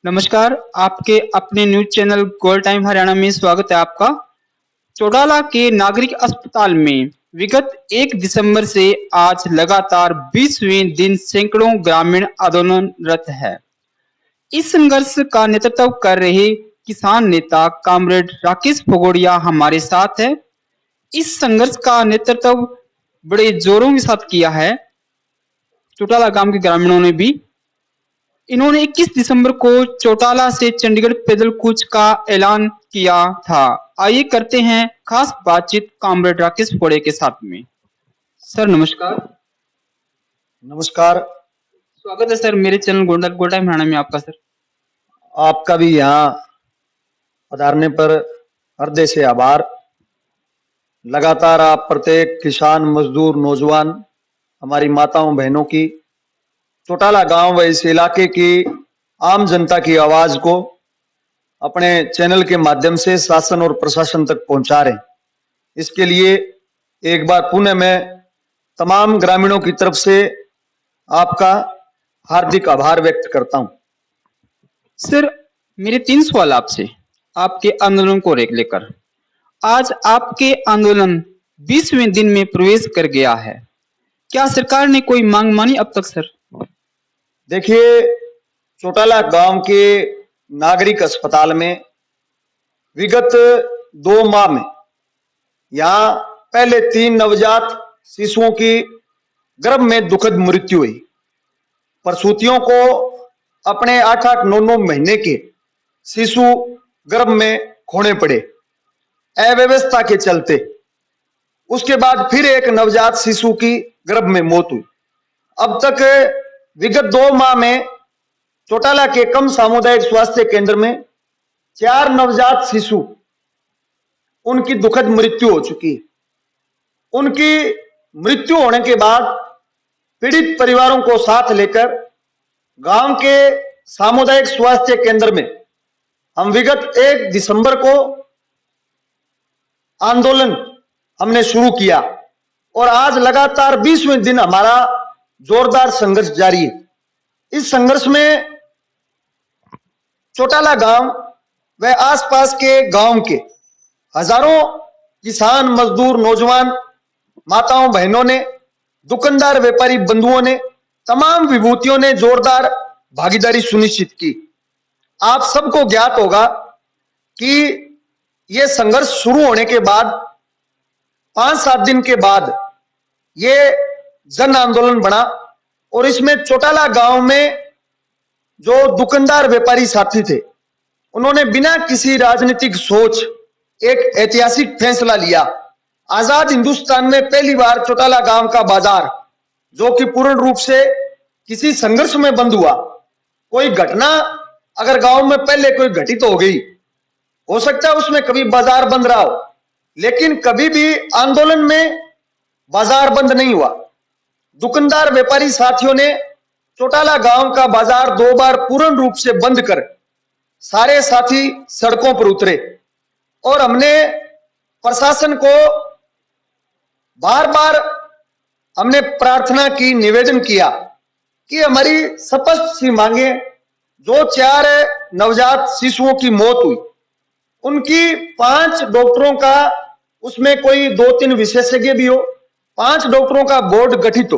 नमस्कार, आपके अपने न्यूज़ चैनल गोल टाइम हरियाणा में स्वागत है आपका। चौटाला के नागरिक अस्पताल में विगत 1 दिसंबर से आज लगातार 20वें दिन सैकड़ों ग्रामीण आंदोलनरत है। इस संघर्ष का नेतृत्व कर रहे किसान नेता कॉमरेड राकेश भगोड़िया हमारे साथ है। इस संघर्ष का नेतृत्व बड़े जोरों के साथ किया है चौटाला गांव के ग्रामीणों ने भी। इन्होंने 21 दिसंबर को चौटाला से चंडीगढ़ पैदल कूच का ऐलान किया था। आइए करते हैं खास बातचीत कॉमरेड राकेश भगोड़िया के साथ में। सर नमस्कार। नमस्कार। स्वागत है सर मेरे चैनल गोल टाइम हरियाणा में आपका। सर आपका भी यहाँ पधारने पर हृदय से आभार। लगातार आप प्रत्येक किसान, मजदूर, नौजवान, हमारी माताओं बहनों की, चौटाला गांव व इस इलाके की आम जनता की आवाज को अपने चैनल के माध्यम से शासन और प्रशासन तक पहुंचा रहे हैं। इसके लिए एक बार पुनः मैं तमाम ग्रामीणों की तरफ से आपका हार्दिक आभार व्यक्त करता हूं। सर मेरे 3 सवाल आपसे आपके आंदोलन को लेकर। आज आपके आंदोलन 20वें दिन में प्रवेश कर गया है। क्या सरकार ने कोई मांग मानी अब तक सर? देखिए, चौटाला गांव के नागरिक अस्पताल में विगत 2 माह में यहां पहले 3 नवजात शिशुओं की गर्भ में दुखद मृत्यु हुई। प्रसूतियों को अपने 8-8, 9-9 महीने के शिशु गर्भ में खोने पड़े अव्यवस्था के चलते। उसके बाद फिर एक नवजात शिशु की गर्भ में मौत हुई। अब तक विगत 2 माह में चौटाला के कम सामुदायिक स्वास्थ्य केंद्र में 4 नवजात शिशु उनकी दुखद मृत्यु हो चुकी है। उनकी मृत्यु होने के बाद पीड़ित परिवारों को साथ लेकर गांव के सामुदायिक स्वास्थ्य केंद्र में हम विगत 1 दिसंबर को आंदोलन हमने शुरू किया और आज लगातार 20वें दिन हमारा जोरदार संघर्ष जारी है। इस संघर्ष में चौटाला गांव व आसपास के गांव के हजारों किसान, मजदूर, नौजवान, माताओं बहनों ने, दुकानदार, व्यापारी बंधुओं ने, तमाम विभूतियों ने जोरदार भागीदारी सुनिश्चित की। आप सबको ज्ञात होगा कि यह संघर्ष शुरू होने के बाद 5-7 दिन के बाद ये जन आंदोलन बना और इसमें चौटाला गांव में जो दुकानदार व्यापारी साथी थे उन्होंने बिना किसी राजनीतिक सोच एक ऐतिहासिक फैसला लिया। आजाद हिंदुस्तान में पहली बार चौटाला गांव का बाजार, जो कि पूर्ण रूप से किसी संघर्ष में बंद हुआ, कोई घटना अगर गांव में पहले कोई घटित हो सकता है उसमें कभी बाजार बंद रहा हो, लेकिन कभी भी आंदोलन में बाजार बंद नहीं हुआ। दुकानदार व्यापारी साथियों ने चौटाला गांव का बाजार 2 बार पूर्ण रूप से बंद कर सारे साथी सड़कों पर उतरे और हमने प्रशासन को बार बार हमने प्रार्थना की, निवेदन किया कि हमारी स्पष्ट सी मांगे, जो 4 नवजात शिशुओं की मौत हुई उनकी 5 डॉक्टरों का, उसमें कोई 2-3 विशेषज्ञ भी हो, 5 डॉक्टरों का बोर्ड गठित हो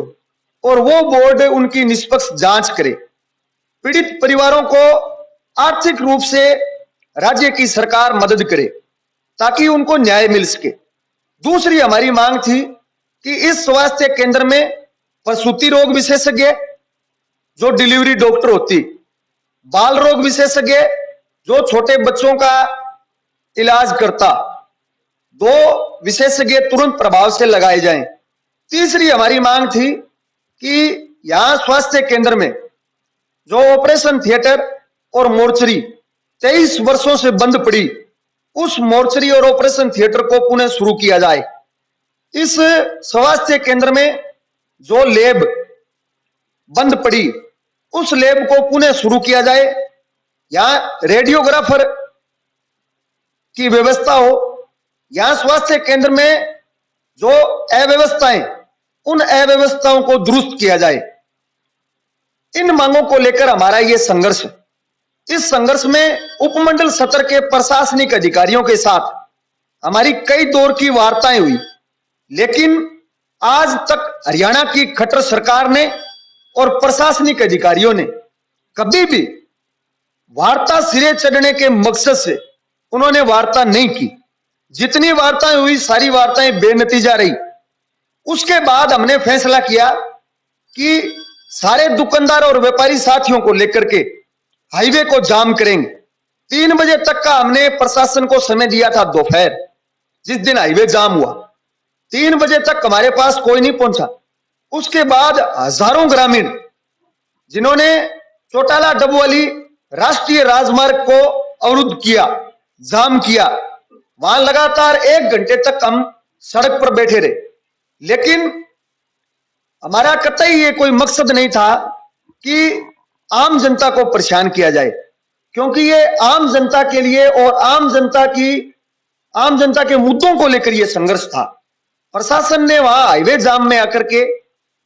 और वो बोर्ड उनकी निष्पक्ष जांच करे। पीड़ित परिवारों को आर्थिक रूप से राज्य की सरकार मदद करे ताकि उनको न्याय मिल सके। दूसरी हमारी मांग थी कि इस स्वास्थ्य केंद्र में प्रसूति रोग विशेषज्ञ जो डिलीवरी डॉक्टर होती, बाल रोग विशेषज्ञ जो छोटे बच्चों का इलाज करता, 2 विशेषज्ञ तुरंत प्रभाव से लगाए जाएं। तीसरी हमारी मांग थी कि यहां स्वास्थ्य केंद्र में जो ऑपरेशन थिएटर और मोर्चरी 23 वर्षों से बंद पड़ी, उस मोर्चरी और ऑपरेशन थिएटर को पुनः शुरू किया जाए। इस स्वास्थ्य केंद्र में जो लैब बंद पड़ी, उस लैब को पुनः शुरू किया जाए। यहां रेडियोग्राफर की व्यवस्था हो। यहां स्वास्थ्य केंद्र में जो अव्यवस्थाएं, उन अव्यवस्थाओं को दुरुस्त किया जाए। इन मांगों को लेकर हमारा यह संघर्ष है। इस संघर्ष में उपमंडल सत्र के प्रशासनिक अधिकारियों के साथ हमारी कई दौर की वार्ताएं हुई, लेकिन आज तक हरियाणा की खट्टर सरकार ने और प्रशासनिक अधिकारियों ने कभी भी वार्ता सिरे चढ़ने के मकसद से उन्होंने वार्ता नहीं की। जितनी वार्ताएं हुई सारी वार्ताएं बेनतीजा रही। उसके बाद हमने फैसला किया कि सारे दुकानदार और व्यापारी साथियों को लेकर के हाईवे को जाम करेंगे। 3 बजे तक का हमने प्रशासन को समय दिया था दोपहर, जिस दिन हाईवे जाम हुआ 3 बजे तक हमारे पास कोई नहीं पहुंचा। उसके बाद हजारों ग्रामीण जिन्होंने चौटाला डबवाली राष्ट्रीय राजमार्ग को अवरुद्ध किया, जाम किया, वहां लगातार 1 घंटे तक हम सड़क पर बैठे रहे। लेकिन हमारा कतई ये कोई मकसद नहीं था कि आम जनता को परेशान किया जाए, क्योंकि ये आम जनता के लिए और आम जनता के मुद्दों को लेकर यह संघर्ष था। प्रशासन ने वहां हाईवे जाम में आकर के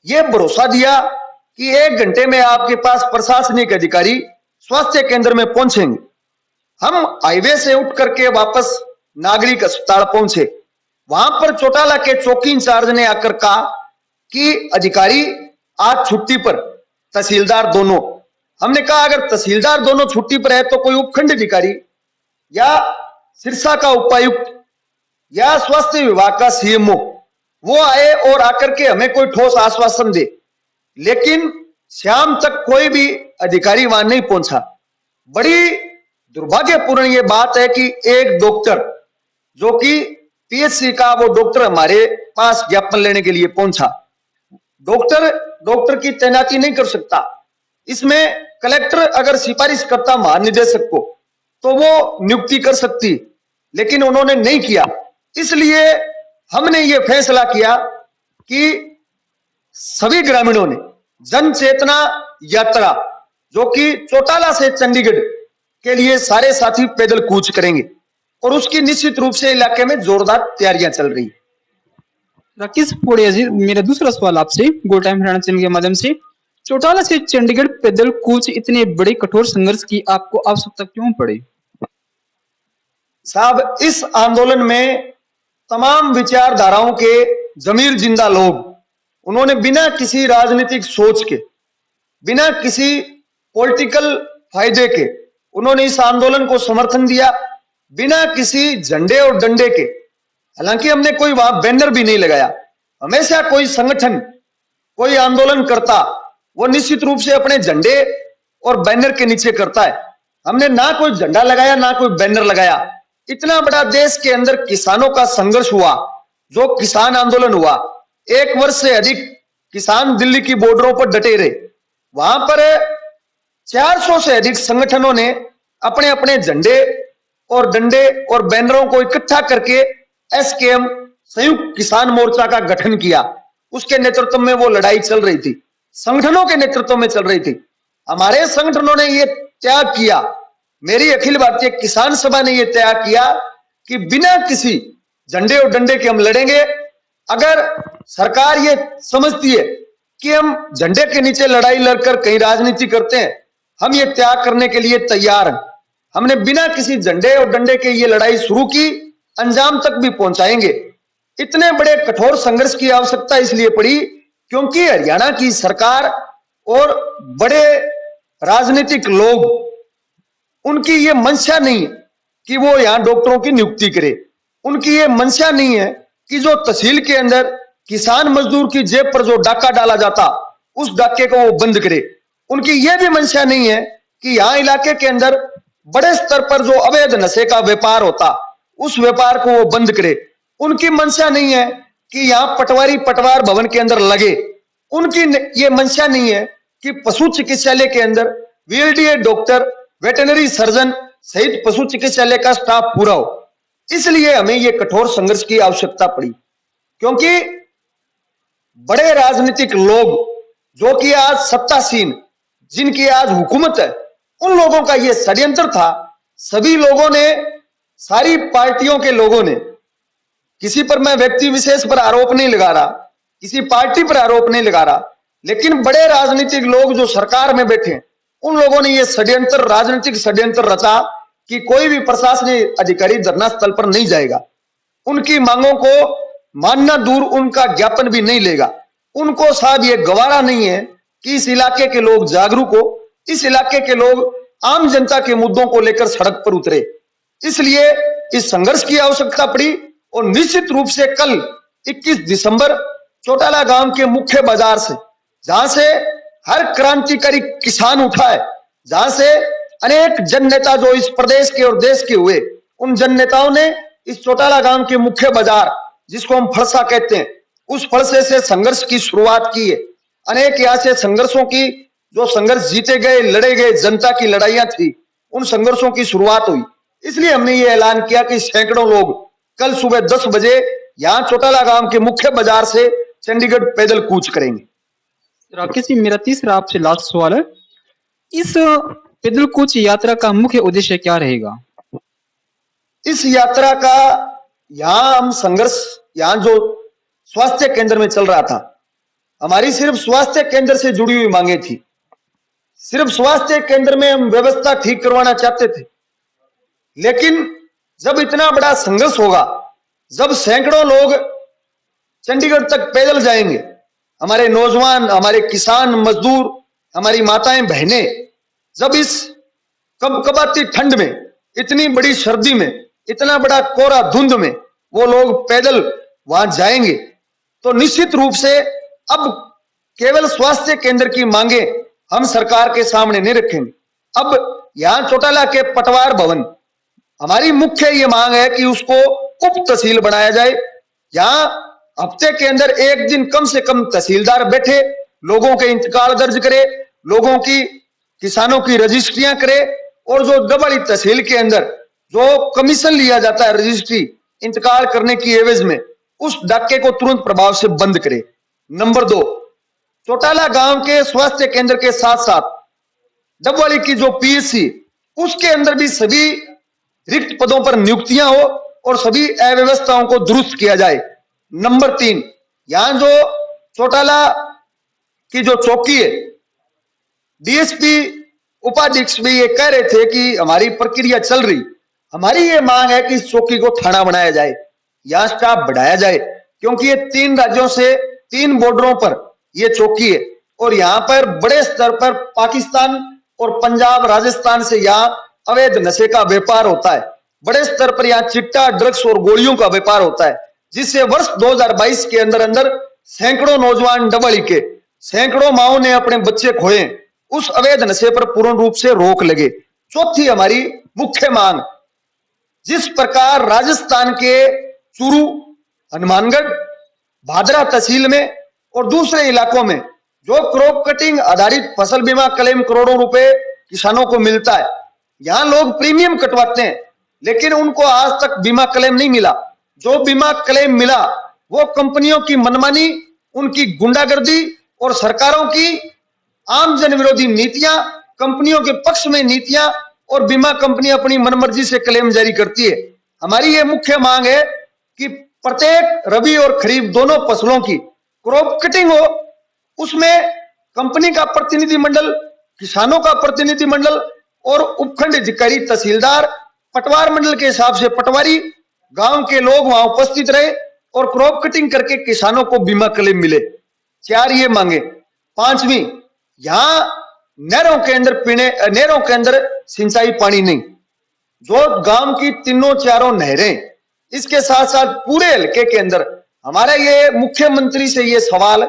यह भरोसा दिया कि 1 घंटे में आपके पास प्रशासनिक अधिकारी स्वास्थ्य केंद्र में पहुंचेंगे। हम हाईवे से उठ करके वापस नागरिक अस्पताल पहुंचे। वहां पर चौटाला के चौकी इंचार्ज ने आकर कहा कि अधिकारी आज छुट्टी पर, तहसीलदार दोनों। हमने कहा अगर तहसीलदार दोनों छुट्टी पर है तो कोई उपखंड अधिकारी या सिरसा का उपायुक्त या स्वास्थ्य विभाग का सीएमओ वो आए और आकर के हमें कोई ठोस आश्वासन दे। लेकिन शाम तक कोई भी अधिकारी वहां नहीं पहुंचा। बड़ी दुर्भाग्यपूर्ण ये बात है कि एक डॉक्टर जो कि पीएचसी का वो डॉक्टर हमारे पास ज्ञापन लेने के लिए पहुंचा। डॉक्टर की तैनाती नहीं कर सकता। इसमें कलेक्टर अगर सिफारिश करता महानिदेशक को तो वो नियुक्ति कर सकती, लेकिन उन्होंने नहीं किया। इसलिए हमने ये फैसला किया कि सभी ग्रामीणों ने जन चेतना यात्रा जो कि चौटाला से चंडीगढ़ के लिए सारे साथी पैदल कूच करेंगे और उसकी निश्चित रूप से इलाके में जोरदार तैयारियां चल रही। राकेश पौड़िया जी, मेरा दूसरा सवाल आपसे गो टाइम हरियाणा चैनल के माध्यम से, चौटाला से चंडीगढ़ पैदल कूच इतने बड़े कठोर संघर्ष की आपको आवश्यकता क्यों पड़ी? साहब, इस आंदोलन में तमाम विचारधाराओं के जमीर जिंदा लोग, उन्होंने बिना किसी राजनीतिक सोच के, बिना किसी पॉलिटिकल फायदे के उन्होंने इस आंदोलन को समर्थन दिया, बिना किसी झंडे और डंडे के। हालांकि हमने कोई वहां बैनर भी नहीं लगाया। हमेशा कोई संगठन, कोई आंदोलन करता वो निश्चित रूप से अपने झंडे और बैनर के नीचे करता है। हमने ना कोई झंडा लगाया ना कोई बैनर लगाया। इतना बड़ा देश के अंदर किसानों का संघर्ष हुआ, जो किसान आंदोलन हुआ, 1 वर्ष से अधिक किसान दिल्ली की बॉर्डरों पर डटे रहे। वहां पर 400 से अधिक संगठनों ने अपने अपने झंडे और डंडे और बैनरों को इकट्ठा करके एसकेएम संयुक्त किसान मोर्चा का गठन किया। उसके नेतृत्व में वो लड़ाई चल रही थी, संगठनों के नेतृत्व में चल रही थी। हमारे संगठनों ने ये त्याग किया, मेरी अखिल भारतीय किसान सभा ने यह त्याग किया कि बिना किसी झंडे और डंडे के हम लड़ेंगे। अगर सरकार ये समझती है कि हम झंडे के नीचे लड़ाई लड़कर कहीं राजनीति करते हैं, हम ये त्याग करने के लिए तैयार हैं। हमने बिना किसी झंडे और डंडे के ये लड़ाई शुरू की, अंजाम तक भी पहुंचाएंगे। इतने बड़े कठोर संघर्ष की आवश्यकता इसलिए पड़ी क्योंकि हरियाणा की सरकार और बड़े राजनीतिक लोग, उनकी ये मंशा नहीं है कि वो यहां डॉक्टरों की नियुक्ति करे। उनकी ये मंशा नहीं है कि जो तहसील के अंदर किसान मजदूर की जेब पर जो डाका डाला जाता, उस डाके को वो बंद करे। उनकी ये भी मंशा नहीं है कि यहाँ इलाके के अंदर बड़े स्तर पर जो अवैध नशे का व्यापार होता, उस व्यापार को वो बंद करे। उनकी मंशा नहीं है कि यहाँ पटवारी पटवार भवन के अंदर लगे। उनकी ये मंशा नहीं है कि पशु चिकित्सालय के अंदर वीएलडीए डॉक्टर, वेटरनरी सर्जन सहित पशु चिकित्सालय का स्टाफ पूरा हो। इसलिए हमें ये कठोर संघर्ष की आवश्यकता पड़ी, क्योंकि बड़े राजनीतिक लोग जो कि आज सत्तासीन, जिनकी आज हुकूमत है, उन लोगों का ये षड्यंत्र था। सभी लोगों ने, सारी पार्टियों के लोगों ने, किसी पर मैं व्यक्ति विशेष पर आरोप नहीं लगा रहा, किसी पार्टी पर आरोप नहीं लगा रहा, लेकिन बड़े राजनीतिक लोग जो सरकार में बैठे हैं, उन लोगों ने ये षड्यंत्र, राजनीतिक षड्यंत्र रचा कि कोई भी प्रशासनिक अधिकारी धरना स्थल पर नहीं जाएगा, उनकी मांगों को मानना दूर, उनका ज्ञापन भी नहीं लेगा। उनको साहब ये गवारा नहीं है कि इस इलाके के लोग जागरूक हो, इस इलाके के लोग आम जनता के मुद्दों को लेकर सड़क पर उतरे। इसलिए इस संघर्ष की आवश्यकता पड़ी और निश्चित रूप से कल 21 दिसंबर चौटाला गांव के मुख्य बाजार से, जहां से हर क्रांतिकारी किसान उठा है, जहां से अनेक जन नेता जो इस प्रदेश के और देश के हुए, उन जन नेताओं ने इस चौटाला गांव के मुख्य बाजार, जिसको हम फरसा कहते हैं, उस फरसे से संघर्ष की शुरुआत की है। अनेक यहाँ से संघर्षों की, जो संघर्ष जीते गए, लड़े गए, जनता की लड़ाइयां थी, उन संघर्षों की शुरुआत हुई। इसलिए हमने ये ऐलान किया कि सैकड़ों लोग कल सुबह 10 बजे यहाँ चौटाला गांव के मुख्य बाजार से चंडीगढ़ पैदल कूच करेंगे। राकेश जी, मेरा तीसरा आपसे लास्ट सवाल है, इस पैदल कूच यात्रा का मुख्य उद्देश्य क्या रहेगा? इस यात्रा का यहाँ हम संघर्ष, यहाँ जो स्वास्थ्य केंद्र में चल रहा था, हमारी सिर्फ स्वास्थ्य केंद्र से जुड़ी हुई मांगे थी। सिर्फ स्वास्थ्य केंद्र में हम व्यवस्था ठीक करवाना चाहते थे, लेकिन जब इतना बड़ा संघर्ष होगा, जब सैकड़ों लोग चंडीगढ़ तक पैदल जाएंगे, हमारे नौजवान, हमारे किसान, मजदूर, हमारी माताएं, बहनें, जब इस कपकपाती ठंड में, इतनी बड़ी सर्दी में, इतना बड़ा कोहरा धुंध में वो लोग पैदल वहां जाएंगे, तो निश्चित रूप से अब केवल स्वास्थ्य केंद्र की मांगे हम सरकार के सामने नहीं रखेंगे। अब यहाँ चौटाला के पटवार भवन, हमारी मुख्य ये मांग है कि उसको उप तहसील बनाया जाए। यहाँ हफ्ते के अंदर एक दिन कम से कम तहसीलदार बैठे, लोगों के इंतकाल दर्ज करे, लोगों की, किसानों की रजिस्ट्रियां करे, और जो डबड़ी तहसील के अंदर जो कमीशन लिया जाता है रजिस्ट्री इंतकाल करने की एवज में, उस डाके को तुरंत प्रभाव से बंद करे। नंबर 2, चौटाला गांव के स्वास्थ्य केंद्र के साथ साथ डबवाली की जो पीएचसी, उसके अंदर भी सभी रिक्त पदों पर नियुक्तियां हो और सभी अव्यवस्थाओं को दुरुस्त किया जाए। नंबर 3, यहां जो चौटाला की जो चौकी है, डीएसपी उपाधीक्षक भी ये कह रहे थे कि हमारी प्रक्रिया चल रही, हमारी ये मांग है कि इस चौकी को थाना बनाया जाए, यहां स्टाफ बढ़ाया जाए, क्योंकि ये 3 राज्यों से 3 बॉर्डरों पर ये चौकी है और यहाँ पर बड़े स्तर पर पाकिस्तान और पंजाब, राजस्थान से यहाँ अवैध नशे का व्यापार होता है। बड़े स्तर पर यहाँ चिट्टा, ड्रग्स और गोलियों का व्यापार होता है, जिससे वर्ष 2022 के अंदर अंदर सैकड़ों नौजवान डबड़ी के, सैकड़ों माओं ने अपने बच्चे खोए। उस अवैध नशे पर पूर्ण रूप से रोक लगे। चौथी हमारी मुख्य मांग, जिस प्रकार राजस्थान के चूरू, हनुमानगढ़, भादरा तहसील में और दूसरे इलाकों में जो क्रॉप कटिंग आधारित फसल बीमा क्लेम करोड़ों रुपए किसानों को मिलता है, यहां लोग प्रीमियम कटवाते हैं, लेकिन उनको आज तक बीमा क्लेम नहीं मिला। जो बीमा क्लेम मिला वो कंपनियों की मनमानी, उनकी गुंडागर्दी और सरकारों की आम जन विरोधी नीतियां, कंपनियों के पक्ष में नीतियां, और बीमा कंपनी अपनी मनमर्जी से क्लेम जारी करती है। हमारी ये मुख्य मांग है कि प्रत्येक रबी और खरीफ दोनों फसलों की क्रॉप कटिंग हो, उसमें कंपनी का प्रतिनिधिमंडल, किसानों का प्रतिनिधिमंडल और उपखंड अधिकारी, तहसीलदार, पटवार मंडल के हिसाब से पटवारी, गांव के लोग वहां उपस्थित रहे और क्रॉप कटिंग करके किसानों को बीमा क्लेम मिले। 4 ये मांगे। 5वीं, यहां नहरों के अंदर सिंचाई पानी नहीं, जो गांव की 3-4 नहरें, इसके साथ साथ पूरे हल्के के अंदर हमारा ये मुख्यमंत्री से ये सवाल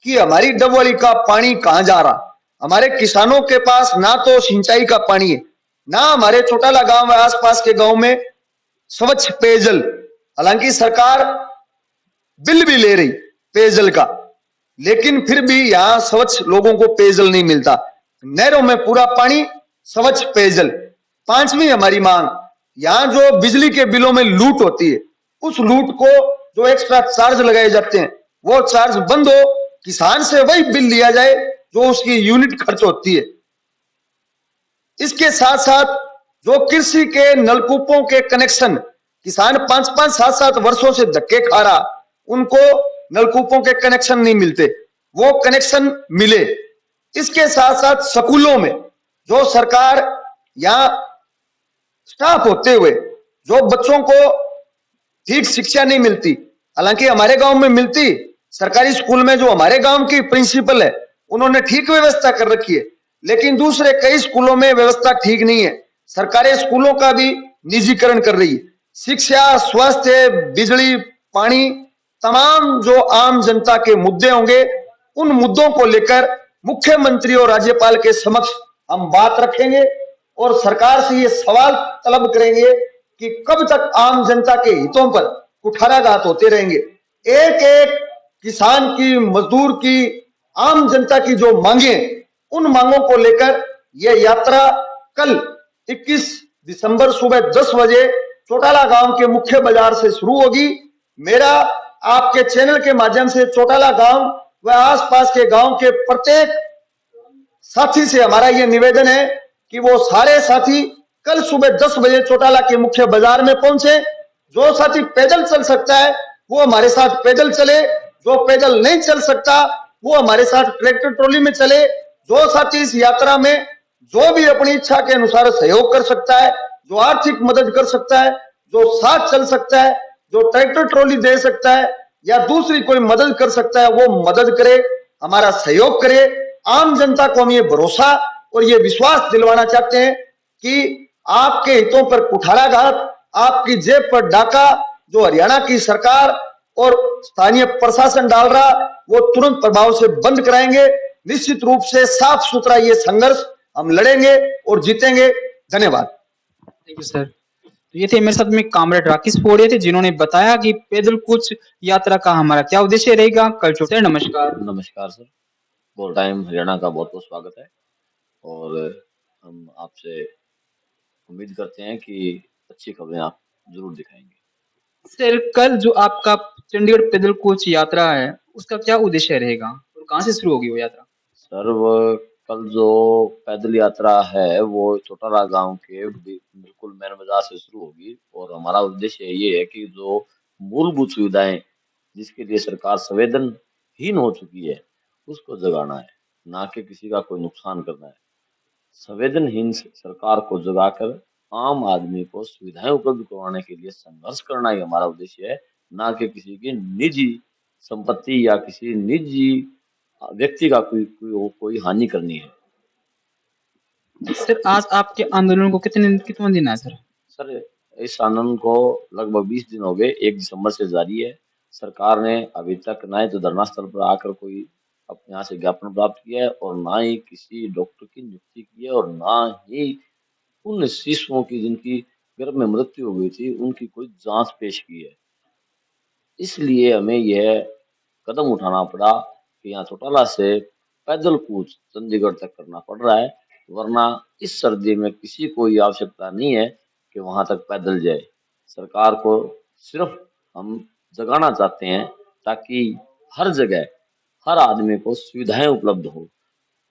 कि हमारी डबवाली का पानी कहां जा रहा। हमारे किसानों के पास ना तो सिंचाई का पानी है, ना हमारे चौटाला गांव में आसपास के गांव में स्वच्छ पेयजल। हालांकि सरकार बिल भी ले रही पेयजल का, लेकिन फिर भी यहां स्वच्छ लोगों को पेयजल नहीं मिलता। नहरों में पूरा पानी, स्वच्छ पेयजल। 5वीं हमारी मांग, यहां जो बिजली के बिलों में लूट होती है, उस लूट को जो एक्स्ट्रा चार्ज लगाए जाते हैं, वो चार्ज बंद हो, किसान से वही बिल लिया जाए जो उसकी यूनिट खर्च होती है। इसके साथ साथ जो कृषि के नलकूपों के कनेक्शन, किसान 5-5, 7-7 वर्षों से धक्के खा रहा, उनको नलकूपों के कनेक्शन नहीं मिलते, वो कनेक्शन मिले। इसके साथ साथ स्कूलों में जो सरकार यहाँ स्टाफ होते हुए जो बच्चों को ठीक शिक्षा नहीं मिलती, हालांकि हमारे गांव में मिलती, सरकारी स्कूल में जो हमारे गांव की प्रिंसिपल है उन्होंने ठीक व्यवस्था कर रखी है, लेकिन दूसरे कई स्कूलों में व्यवस्था ठीक नहीं है। सरकारी स्कूलों का भी निजीकरण कर रही है। शिक्षा, स्वास्थ्य, बिजली, पानी, तमाम जो आम जनता के मुद्दे होंगे उन मुद्दों को लेकर मुख्यमंत्री और राज्यपाल के समक्ष हम बात रखेंगे और सरकार से ये सवाल तलब करेंगे कि कब तक आम जनता के हितों पर कुठाराघात होते रहेंगे। एक एक किसान की, मजदूर की, आम जनता की जो मांगे, उन मांगों को लेकर यह यात्रा कल 21 दिसंबर सुबह 10 बजे चौटाला गांव के मुख्य बाजार से शुरू होगी। मेरा आपके चैनल के माध्यम से चौटाला गांव व आसपास के गांव के प्रत्येक साथी से हमारा यह निवेदन है कि वो सारे साथी कल सुबह 10 बजे चौटाला के मुख्य बाजार में पहुंचे। जो साथी पैदल चल सकता है वो हमारे साथ पैदल चले, जो पैदल नहीं चल सकता वो हमारे साथ ट्रैक्टर ट्रॉली में चले। जो साथी इस यात्रा में जो भी अपनी इच्छा के अनुसार सहयोग कर सकता है, जो आर्थिक मदद कर सकता है, जो साथ चल सकता है, जो ट्रैक्टर ट्रॉली दे सकता है या दूसरी कोई मदद कर सकता है, वो मदद करे, हमारा सहयोग करे। आम जनता को हम ये भरोसा और ये विश्वास दिलवाना चाहते हैं कि आपके हितों पर कुठाराघात, आपकी जेब पर डाका जो हरियाणा की सरकार और स्थानीय प्रशासन डाल रहा, वो तुरंत प्रभाव से बंद कराएंगे। निश्चित रूप से साफ सुथरा ये संघर्ष हम लड़ेंगे और जीतेंगे। धन्यवाद। Thank you sir. तो ये थे मेरे साथ में कामरेड राकेश पौड़े थे, जिन्होंने बताया कि पैदल कूच यात्रा का हमारा क्या उद्देश्य रहेगा। कल सर नमस्कार। नमस्कार सर, गोल टाइम हरियाणा का बहुत बहुत स्वागत है और हम आपसे उम्मीद करते हैं कि अच्छी खबरें आप जरूर दिखाएंगे। सर, कल जो आपका चंडीगढ़ पैदल कूच यात्रा है उसका क्या उद्देश्य रहेगा और कहाँ से शुरू होगी वो यात्रा? सर, वो कल जो पैदल यात्रा है वो चौटाला गांव के बिल्कुल मेन बाजार से शुरू होगी और हमारा उद्देश्य ये है कि जो मूलभूत सुविधाएं जिसके लिए सरकार संवेदनहीन हो चुकी है उसको जगाना है, ना कि किसी का कोई नुकसान करना है। संवेदनहीन सरकार को जगाकर आम आदमी को सुविधाएं उपलब्ध करवाने के लिए संघर्ष करना ही हमारा उद्देश्य है, ना कि किसी की निजी संपत्ति या किसी निजी व्यक्ति का कोई हानि करनी है। सर, आज आपके आंदोलन को कितने दिन है सर? सर, इस आंदोलन को लगभग 20 दिन हो गए, 1 दिसंबर से जारी है। सरकार ने अभी तक ना तो धरना स्थल पर आकर कोई अपने यहाँ से ज्ञापन प्राप्त किया है और ना ही किसी डॉक्टर की नियुक्ति की है और ना ही उन शिशुओं की जिनकी गर्भ में मृत्यु हो गई थी उनकी कोई जांच पेश की है। इसलिए हमें यह कदम उठाना पड़ा कि यहाँ चौटाला से पैदल कूच चंडीगढ़ तक करना पड़ रहा है, वरना इस सर्दी में किसी को ये आवश्यकता नहीं है कि वहां तक पैदल जाए। सरकार को सिर्फ हम जगाना चाहते हैं ताकि हर जगह हर आदमी को सुविधाएं उपलब्ध हो।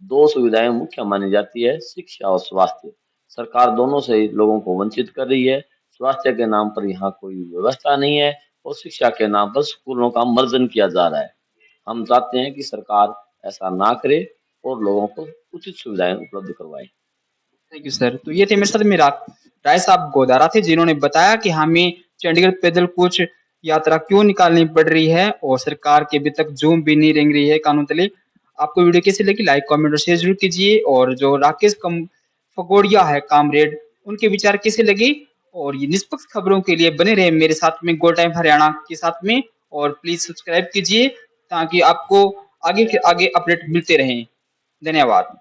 2 सुविधाएं मुख्य मानी जाती है, शिक्षा और स्वास्थ्य। सरकार दोनों से ही लोगों को वंचित कर रही है। स्वास्थ्य के नाम पर यहाँ कोई व्यवस्था नहीं है और शिक्षा के नाम पर स्कूलों का मर्जन किया जा रहा है। हम चाहते हैं कि सरकार ऐसा ना करे और लोगों को उचित सुविधाएं उपलब्ध करवाए। Thank you sir. तो ये थे मेरे साथ में राय साहब गोदारा थे, जिन्होंने बताया कि हमें चंडीगढ़ पैदल कूच यात्रा क्यों निकालनी पड़ रही है और सरकार के अभी तक जूम भी नहीं रेंग रही है कानून तले। आपको वीडियो कैसी लगी, लाइक कमेंट और शेयर जरूर कीजिए। और जो राकेश फगोड़िया है कामरेड, उनके विचार कैसे लगे और ये निष्पक्ष खबरों के लिए बने रहे मेरे साथ में गोल टाइम हरियाणा के साथ में, और प्लीज सब्सक्राइब कीजिए ताकि आपको आगे के आगे अपडेट मिलते रहें। धन्यवाद।